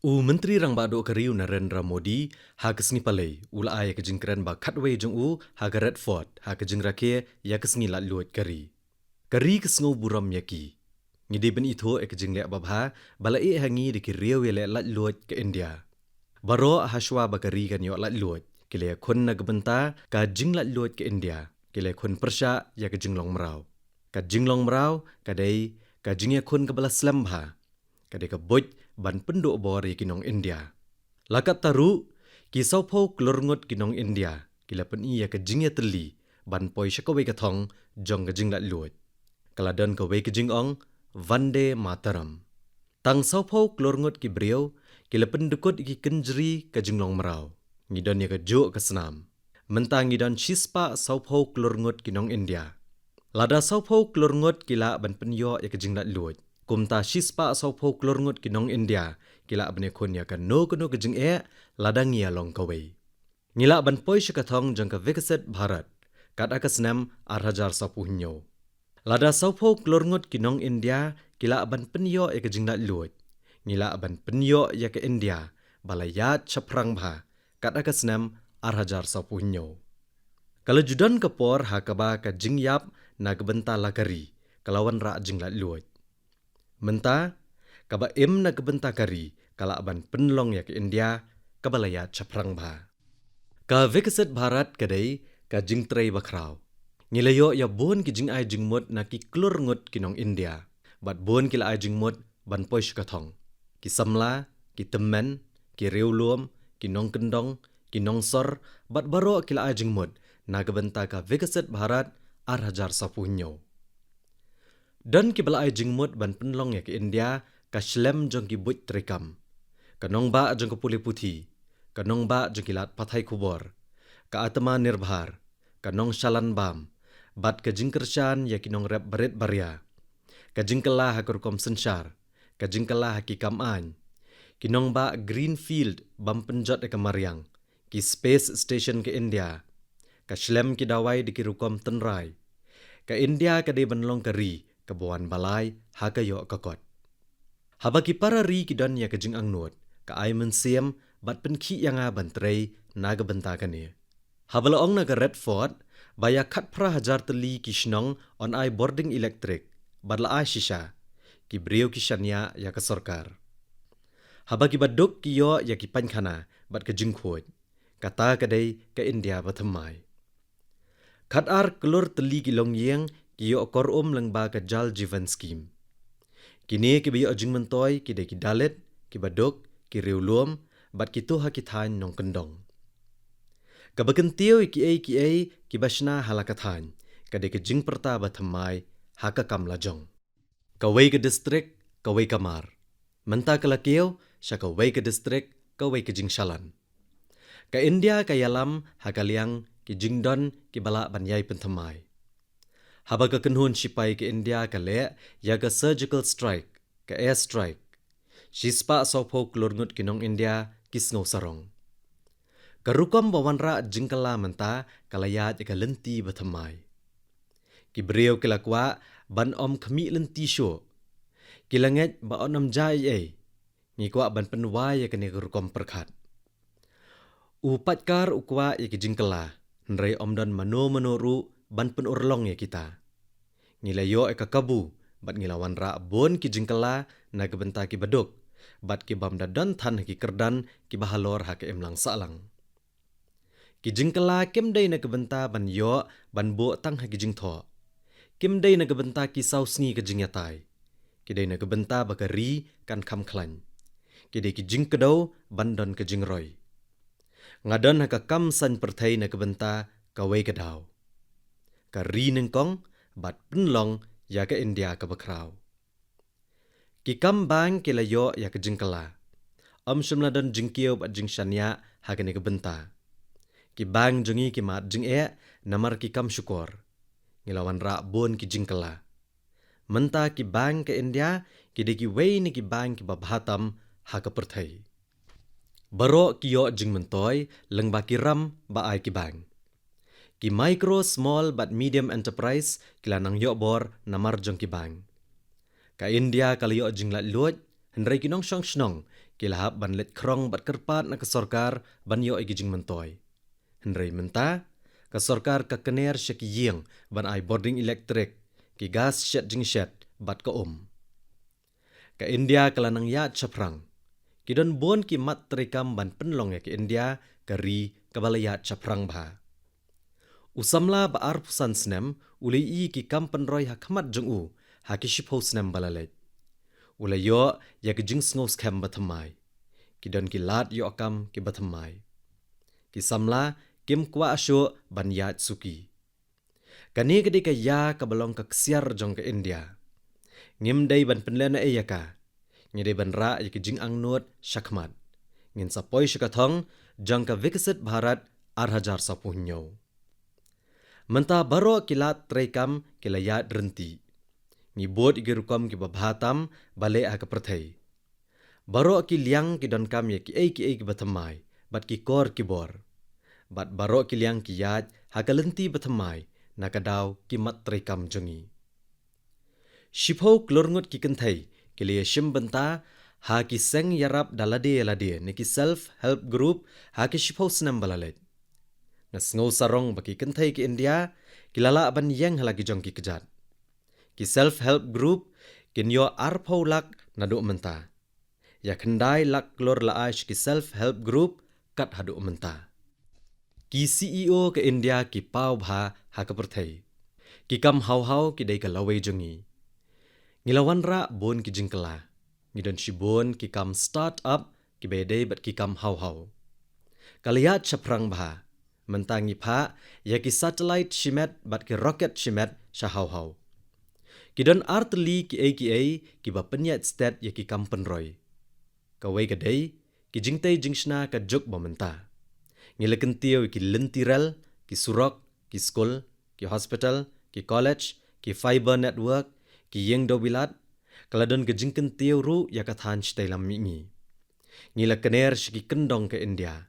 Menteri Rang Bado Kariu Narendra Modi ha kesni palai ula ay kejingkran ba khatway jong ha ga Redford ha kejing rake ya kesni lat luat kari. Kari kesngo buram yaki. Ngidi ben itho kejing le babha bala hangi di kiriu le lat luat ke India. Baro haswa ba kari kan yo lat luat kile kon na gebenta ka jing lat luat ke India kile kon persya ya kejing long merau. Ka jing long merau kadai ka jing ya kon ke bala slam ha. Kadai ka boj ban penduk bori kinong India. Lakat taru, kisau pau klorngot kinong India, kila pen iya ke jingya teli, ban poi syakawai katong, jong ke jing lat luat. Kaladan kawai ke jing ong, Vande Mataram. Tang sau pau klorngot ki beriau, kila pen dukut iki kenjeri ke jinglong merau. Ngidon ya ke juk ke senam. Mentang ngidon shispa sau pau klorngot kinong India. Lada sau pau klorngot kila ban penyo ya ke jing lat luat. Kumta shispa sau pau klorngot kinong India, kila bane kon ya kan no ke jing ladang ya long kawai. Ngila ban poi syakathong jang ka Vikasit Bharat, kat akasnam 810. Lada sau pau klorngot kinong India, kila ban penyo ya ke jing lat luat. Ngila ban penyo ya ke India, balayat chaprang bha, kat akasnam 810. Kalau judan kapor hakaba ka jing yap na gebenta lakari, kalawan ra jing lat luat. Menta, kaba na gebenta kari, kala aban penlong ya ke India, kabalaya chaprang bha. Ka Vikasit Bharat kadai, ka jing tray bakrau. Ngilayo ya bon ki jing ay jing mot na ki klur ngot kinong India, bat bon kila ay jing mot ban poi syakathong. Ki samla, ki temen, ki riulum, ki nong kendong, ki nong sor, bat baro kila ay jing mot na gebenta ka Vikasit Bharat 810. Dan ki bala ay jingmut ban penlong ya ke India ka shlem jong ki buit trikam. Kanong ba jong ka puli puthi, kanong ba jong ki lat pathai kubor, ka atama nirbhar, kanong shalan bam, bat ka jingkershan ya kinong rep barit barya, ka jingkala ha kurkom sensyar, ka jingkala ha ki kamany, kinong ba greenfield bam penjot ya ke Mariang, ki space station ke India, ka shlem ki dawai di ki rukom tenrai, ka India ka di banlong kari, kabuan balay hakayo kakot. Habaki para ri kidan ya kajing angnut, ka ay mensiam bat penki yang bantray naga bentakan ni. Habalaong naga Redford, baya kat pra hajar teli kishnong on ay boarding electric, badla ay shisha, ki brio kishanya ya ka sorkar. Habaki baduk kiyo ya ki pankhana, bat kajing khod, kata kadai ka India batamay. Kat ar kelur teli kilong yang, kiyo okor lang ba ka Jal Jeevan Scheme. Kini ki biyo jing mentoy ki de ki dalit, ki baduk, ki riulum, bat ki tuha ki than nong kendong. Kabakentiyo ki ay ki basna halakathan, ka de ki jing perta batamay haka kam lajong. Kaway ka distrik, kaway kamar. Menta kalakiyo, siya kaway ka distrik, kaway ka jing shalan. Ka India ka yalam hakaliang ki jing don ki bala banyay pentamay. Haba ka kenhun sipay ke India ka le, ya ka surgical strike, ka air strike. Shispa sopo klorngut kinong India, kisngaw sarong. Karukom bawanra jingkala menta, kalayat ya ka lenti batamay. Kibriyo kilakwa, ban om kami lenti syo. Kilanget ba onam jay ngikwa ban penway ya ka ni karukom perkat. Upatkar ukwa ya ki jingkala, nray omdan mano-manoru, ban penurlong ya kita. Ngilayo kakabu, bat ngilawan ra bon ki jingkala na gebenta ki baduk, bat ki bamda dan tan ki kerdan ki bahalor ha ke emlang salang. Ki jingkala kimday na gebenta ban yo ban bo tang ha ki jingtho. Kimday na gebenta ki sausni ke jingyatai. Kiday na gebenta bakari kan kam klan. Kiday ki jingkedaw ban don ke jingroy. Ngadon ha ka kam san perthai na gebenta kaway kedaw. Kari nengkong, bat penlong ya ke India ke bakrau. Ki kam bang kilayo ya ke jingkala. Shimladon jingkiyo bat jingshanya ha ke ne kebenta. Ki bang jungi ki mat jing namar ki kam syukur. Ngilawan ra bon ki jingkala. Menta ki bang ke India, ki de ki way ni ki bang ki babhatam ha ke perthai. Baro kiyo jing mentoy, leng ba ki ram ba ay ki bang. Ki micro, small but medium enterprise kila nang yo bor namar jong ki bang. Ka India kala yo jing lat luot, Henry kinong syong shnong kilahap ban let krong bat kerpat na kasorkar ban yo igijing mentoy. Henry menta kasorkar ka kener syaki yeng ban ai boarding elektrik ki gas syat jing syat bat ka Ka India kalanang ya chaprang. Kidon bon ki mat terikam ban penlong ya ke India kari kabalaya chaprang bha. Usamla ba ar pusan snem uli i ki kampen roy hakmat jeng haki shipho snem balalet. Ula yo ya ke jing sngo skem batamai. Kidon ki lat yo akam ki batamai. Ki samla kim kwa asyo ban ya suki. Kani kedi ka ya kabalong ka ksiar jong ke India. Ngim day ban penlena e yaka. Ngide ban ra ya ke jing angnut shakmat. Ngin sapoy syakathong jang ka vikasit Bharat 2040. Menta baro kilat treikam kilayat renti. Ngibot igirukam ki babhatam bale ka perthai. Baro ki liang ki don kam ya ki ki batamai bat ki kor ki bor. Bat baro ki liang ki yat hakalenti batamai nakadaw ki mat treikam jongi. Shipho klorngut ki kenthai ki liya shimbenta ha ki seng yarap dalade ni ki self help group ha ki shipho snam balalet. Ngasngo sarong baki kenthai ki India kilala ban yang halagi jong ki kejat. Ki self help group kinyo arpau lak naduk menta. Ya kendai lak klor laash ki self help group kat haduk menta. Ki CEO ke India ki pau bha ha ka perthai. Ki kam hau ki dai ka lawai jongi. Ngilawan ra bon ki jingkala. Ngidon shibon ki kam start up ki bedai bat ki kam hau. Kaliyat chaprang bha. Mentangi pha ya ki satellite shimet bat ki rocket shimet sha hau. Kidon artli ki ki ba penyat stat ya ki kam penroy. Kawai kadai ki jingtai jingshna ka juk bomenta. Ngileken tiyo ki lentiral, ki surok, ki school, ki hospital, ki college, ki fiber network, ki yeng do wilat, kaladon ke jingken tiyo ru ya ka than shtai lam mingi. Ngila kener shiki kendong ke India.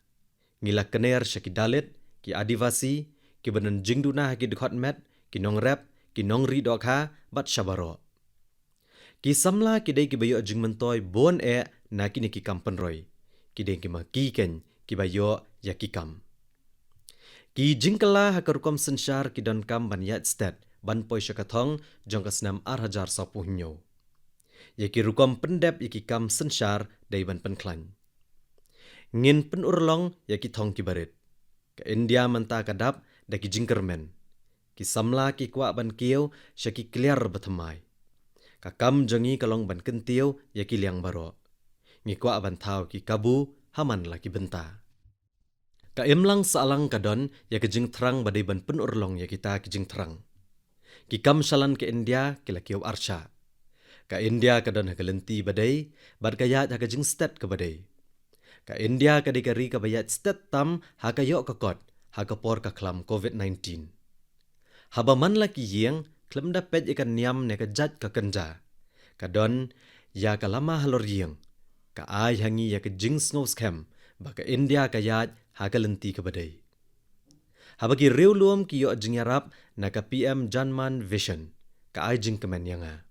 Ngila kener shiki dalit, ki adivasi, ki banan jingduna ki dukhat met, ki nong rap, ki nong ri dokha, bat shabaro. Ki samla ki day ki bayo jingmentoy bon na kini ki kampenroy. Ki day ki makiken ki bayo ya ki kam. Ki jingkala hakarukom sensyar ki don kam ban yat stat ban poy syakathong jong kasnam 2040. Ya ki rukom pendep ya ki kam sensyar day ban penklan. Ngin penurlong ya ki thong ki barit. Ka India menta kadap da ki jingkermen. Ki samla ki kwa ban kiyo sya ki kliar batamai. Ka kam jongi kalong ban kentiyo ya ki liang baro. Ngi kwa ban thaw ki kabu haman la ki benta. Ka imlang saalang kadon ya ki jing terang badai ban penurlong ya kita ki jing terang. Ki kam shalan ke India ki la kiyo arsha. Ka India kadon hakalenti badai bad kayat haka jing stat ke badai. Ka India kadai kari ka bayat stat tam haka yok kakot haka por ka klam COVID-19. Haba man laki yeng klem dapet ikan niam ne ka jat ka kenja. Kadon ya ka lama halor yeng. Ka ay hangi ya ka jing snow scam baka India kayat haka lenti ka badai. Haba ki riu luom ki yok jing yarap na ka PM Janman Vision ka ay jing kemen yanga.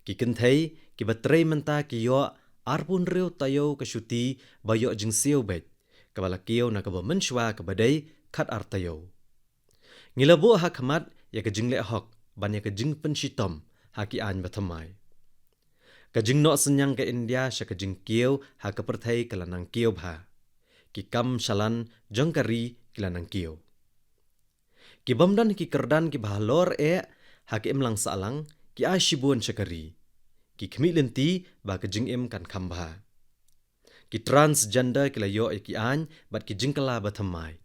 Ki kenthai ki batray menta ki yok arpun riu tayo ka syuti bayok jing siyo bet. Kabala kiyo na kaba mensywa kabadai kat artayo. Ngilabu hakmat ya ka jing le hok ban ya ka jing penshitom haki an batamai. Ka jing no senyang ke India sya ka jing kiyo haka perthai kelanang kiyo bha. Ki kam shalan jong kari kelanang kiyo. Ki bamdan ki kerdan ki bahalor haki imlang saalang ki ashibun syakari. Ki kemi lenti ba ka jing im kan kambha. Ki transgender ki layo ki an bat ki jingkala batamai.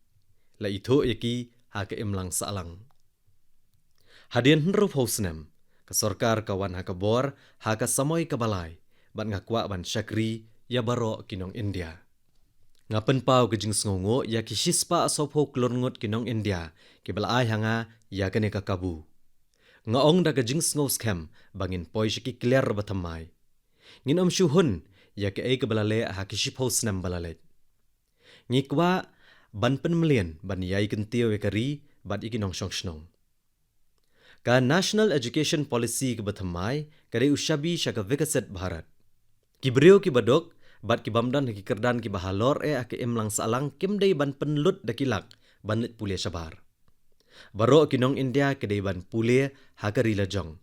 La itu ki haka imlang saalang. Hadian henru hosnem ka sorkar kawan haka bor haka samoy kabalai bat ngakwa ban syakri ya baro kinong India. Ngapen pau ke jing sngongo ya ki shispa asopho klorngut kinong India ki balai hanga ya kene ka kabu. Ngaong da ka jing sngo scam bangin poy syaki clear batamai. Ngin syuhun ya ke ke balale haki shipho snam balalet. Ngikwa ban penmelian ban yai kentiyo ya kari bat iki nong syong shnong. Ka National Education Policy ke batamai kare ushabi syaka vikasit Bharat. Ki beriu ki badok, bat ki bamdan ki kerdan ki bahalor ake emlang salang kim dei ban penlut dakilak banlit pulia sabar. Baro ki nong India ke dei ban pulia hagari lajong.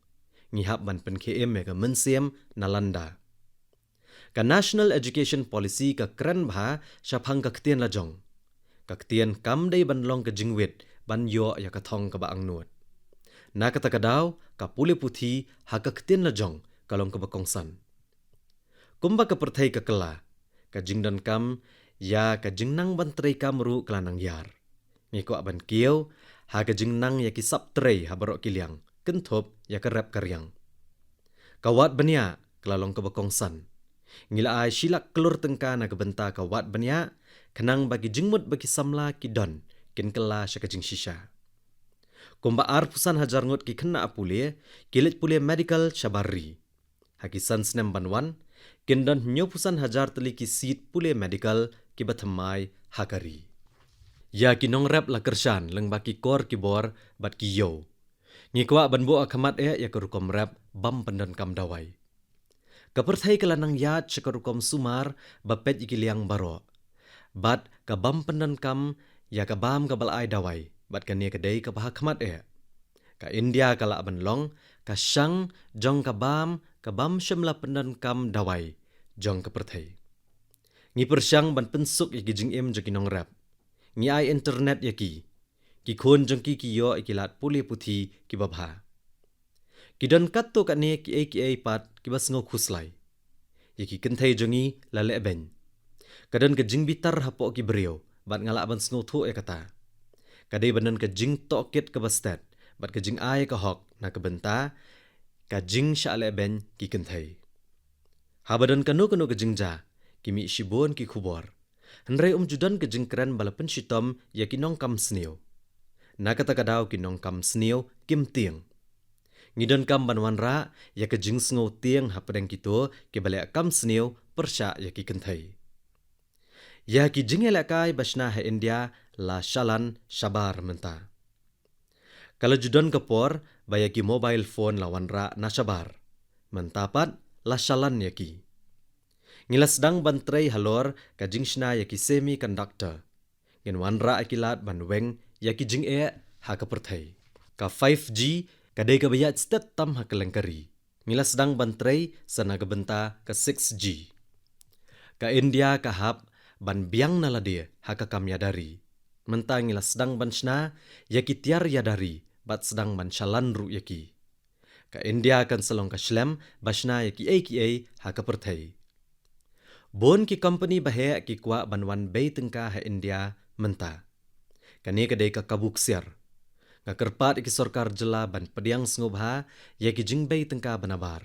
Ngihap ban pen KM ke mensiem Nalanda. Ka National Education Policy ka keren bha syapang ka ketian lajong. Ka ketian kam dei ban long ke jingwit ban yo ya ka thong ka ba angnut. Na kata kadaw ka puli puthi ha ka ketian lajong kalong ka bakongsan. Kumba ka perthai ka kela, ka jingdan kam ya ka jingnang ban trei kam ru kelanang yar. Ngiko aban kieu ha ka jingnang ya ki sap trei ha barok kiliang, kenthop ya ka rap karyang. Kawat bania kelalong ka bakongsan. Ngila ai silak kelur tengka na kebenta kawat bania, kenang bagi jingmut bagi samla ki don, kin kela syaka jing shisha. Kumba ar pusan hajar ngut ki kena apule, kilit pule medical syabari. Hakisan senem banwan, kindan nyo pusan hajar teli ki seat pule medical ki bathamai hakari. Ya ki nong rap la kershan leng baki kor ki bor bat ki yo. Ngikwa banbo akamat ya kerukom rap bam pendan kam dawai. Kaperthai kelanang yat syakarukom sumar bapet ikiliang baro. Bat ka bam pendan kam ya ka bam ka balai dawai. Bat ka nia kedai ka bahak kamat Ka India kala aban long ka syang jong ka bam syamla pendan kam dawai jong kaperthai. Ngi persyang ban pensuk iki jing em jong kinong rap. Ngi ai internet yaki. Ki khon jong ki yo ikilat puli puthi ki babha. Kidan katto ka ne ki pat ki bas ngau khuslai. Yaki kenthai jongi la leben. Kadan ka jing bitar hapo ki beriau bat ngala ban ngau thu kata. Kadai banan ka jing tokit ka bastet bat ka jing ai ka hok na ka benta ka jing sha leben ki kenthai. Habadan kanu ka jing ja kimi shibon ki khubor. Henrai judan ka jing keren balapan shitom ya kinong kam sneo. Na kata kadaw kinong kam sneo kim tiang. Ngidan kam banwan ra ya ka jing sngo tiang hapadang kito ke balak kam sneo persya ya ki kenthai. Ya ki jing elakai basna ha India la shalan shabar menta. Kalau judan kapor baya ki mobile phone lawan ra na shabar. Mentapat la shalan ya ki. Ngilas dang bantrei halor ka jing shna ya ki semiconductor. Ngin wan ra akilat ban weng ya ki jing ha ka perthai. Ka 5G kadai ka bayat stet tam ha kelengkari. Ngilas dang bantrei sana ka benta ka 6G. Ka India ka hap ban biang naladia ha ka kam yadari. Mentang ngilas dang ban shna ya ki tiar yadari bat sedang ban shalan ru ya ki. Ka India kan selong ka shlem basna ya ki ha ka perthai. Bon ki company bahe ki kwa banwan bay tengka ha India menta. Kani kadai ka kabuk siar. Nga kerpat ki sorkar jela ban pediang sngobha ya ki jingbay tengka banabar.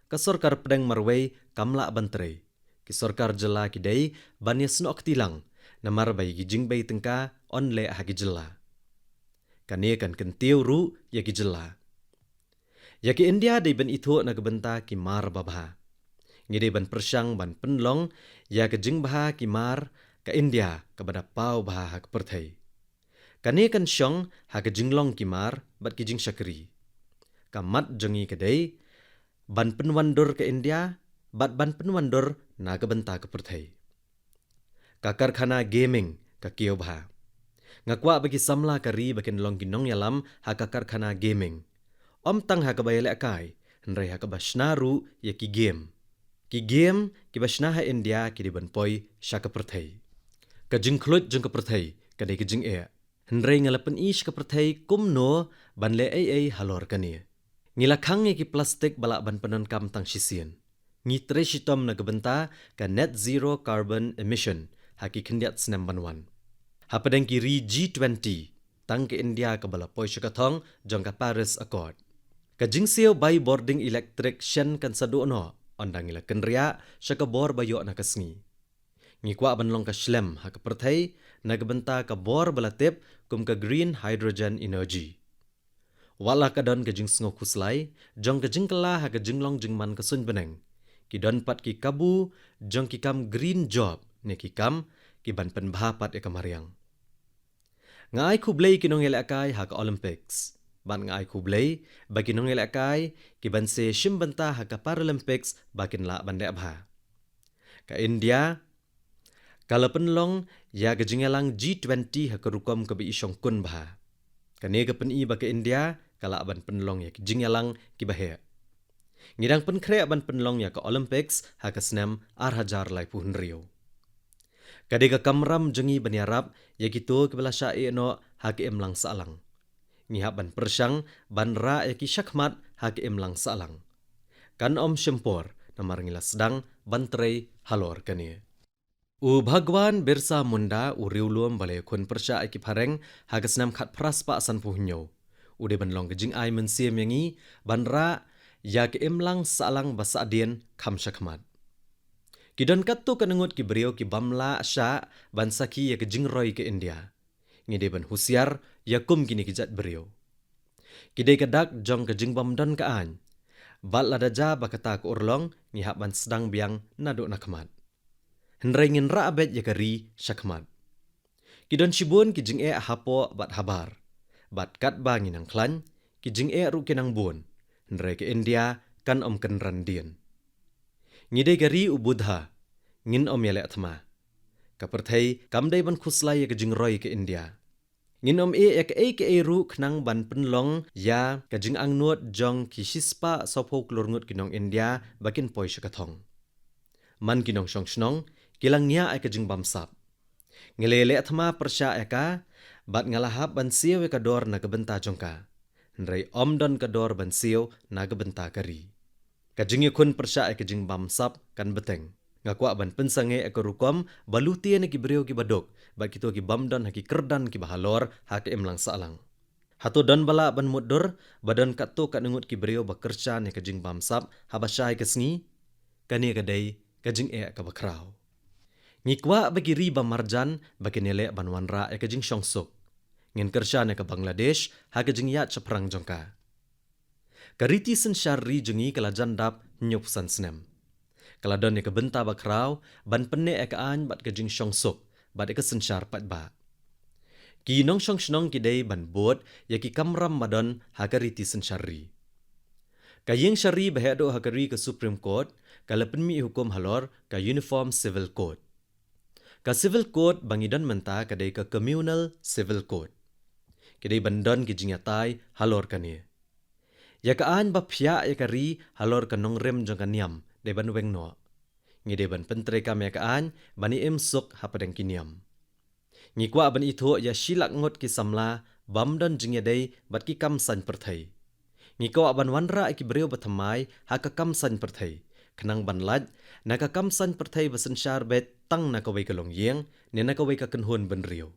Ka sorkar pedang marway kamla bantrei. Ki sorkar jela ki day ban yasnok tilang namar bay ki jingbay tengka onle ha ki jela. Kani kan kentiu ru ya ki jela. Ya ki India day ban itho na kebenta ki mar babha. Ngide ban persyang ban penlong ya ke jing baha ki mar ka India ka bada pau baha ha ka perthai. Kane kan syong ha ke jinglong ki mar bat ki jing syakri. Ka mat jongi kedai ban penwandur ke India bat ban penwandur na ka benta ka perthai. Ka karkhana gaming ka kieu baha. Ngakwa bagi samla kari bakin long ginong yalam ha ka karkhana gaming. Om tang ha ka bayale akai henrai ha ka basnaru ya ki game. Ki game ki basna ha India ki di banpoi syaka perthai. Ka jing khlut jung ka perthai kadai ka jing Henrai ngalapan ish ka perthai kumno ban le halor kani. Ngilakang ki plastik balak ban penon kam tang sisien. Ngi treshitom na gebenta ka net zero carbon emission haki kendiat senam banwan. Hapadang ki ri G20 tang ke India ka balapoi syaka thong jong ka Paris Accord. Ka jing siyo by boarding electric shen kan sadu no. Ondang ila kenria syaka bor bayo na kasngi. Ngikwa banlong ka shlem ha ka perthai na gebenta ka bor balatip kum ka green hydrogen energy. Wala ka don ka jing sngo kuslai jong ka jing kala ha ka jinglong jingman ka sun beneng. Ki don pat ki kabu jong ki kam green job ne ki kam ki ban pen bhapat ya kamariang. Ngai kublai kinong akai ha ka Olympics. Ban ngai kublai bagi nong akai ki ban se shimbanta ha ka Paralympics bakin la ban bha. Ka India, kala penlong ya gejingelang G20 hakarukom ke bi isyong kun bah. Kane ke pen i ba ke India, kala aban penlong ya gejingelang ki bahe. Ngidang penkre aban penlong ya ke Olympics hakasnem arhajar lai puhun Rio. Kadega kamram jengi baniarap ya gitu kebela syai no haki emlang salang. Ngihaban persyang banra ya ki syakmat haki emlang salang. Kan om syempor namar ngila sedang bantrei halor kani. U Bhagwan Birsa Munda u riuluam balai kun persya ki pareng hagasnam khat praspa san puhnyo. U de banlong kejing ai mensiam yangi banra ya ki emlang salang basadien kam syakmat. Kidon kattu kanengut ki beriau ki bamla sya bansaki ya kejing roi ke India. Ngide ban husiar ya kum kini kijat beriau. Kidai kadak jong kejing bamdon ka an. Bat ladaja bakata ke urlong ngihap ban sedang biang naduk nakmat. Henrai ngin ra abet ya kari syakmat. Kidon shibun kijing hapo bat habar. Bat kat ba nginang klan kijing ru kinang bun. Henrai ke India kan om kenran dien. Ngide gari ubudha, ngin om yale atma. Kaperthai kamdai ban khuslai ke jing roi ke India. Ngin om ke ru knang ban penlong ya ke jing angnuat jong ki shispa sopo klorngut kinong India bakin poi syakathong. Man kinong syong shnong, kilang nia ke jing bamsap. Ngelele atma persya ka, bat ngalahap ban siyo ka dor na kebenta jongka. Nrai om don ka dor ban siyo na kebenta kari. Kajing kun persya kajing bamsap kan beteng. Ngakwa ban pensange rukom baluti ne ki beriau ki badok. Ba kito ki bamdon haki kerdan ki bahalor haki emlang salang. Hato don bala ban mudur badan katto kat nengut ki beriau bakerja ne kajing bamsap habasyai kesngi. Kani kadai kajing ka bakrau. Ngikwa bagi riba marjan bagi nele ban wanra kajing syongsuk. Ngin kerja ne ke Bangladesh hakajing yat seperang jongka. Kariti sen syari jengi kala jandap nyup san snem. Kala don ke benta bakrau ban penne ke an bat ke jing syongsuk bat ke sen syar pat ba. Ki nong syong shnong kidei ban bot ya ki kamram madon hakariti sen syari. Kayeng syari bahado hakari ke Supreme Court kala penmi hukum halor ka Uniform Civil Code. Ka Civil Code bangidon menta kadai ke Communal Civil Code. Kidei bandon ki jingatai halor kani. Ya kaan ba pya ya kari halor kanong rem jong kaniam de ban weng no. Ngide ban pentre kam ya kaan bani emsuk hapadang kiniam. Ngikwa ban itu ya shilak ngot ki samla bamdon jingya dei bat ki kam san perthai. Ngikwa ban wanra ki beriau bathamai haka kam san perthai. Kenang ban laj naka kam san perthai basen syar bet tang naka wei kalong yeng ne naka wei ka kenhun ban riau.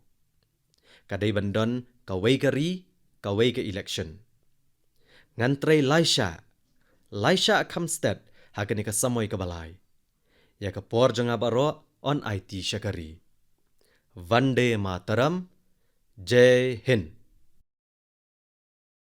Kadai bandon ka wei kari ka wei ke election. Ngantrei Laisha Kamsted hakani ka samoy ka balay. Ya ka por janga baro on IT syakari. Vande Mataram, Jai Hind.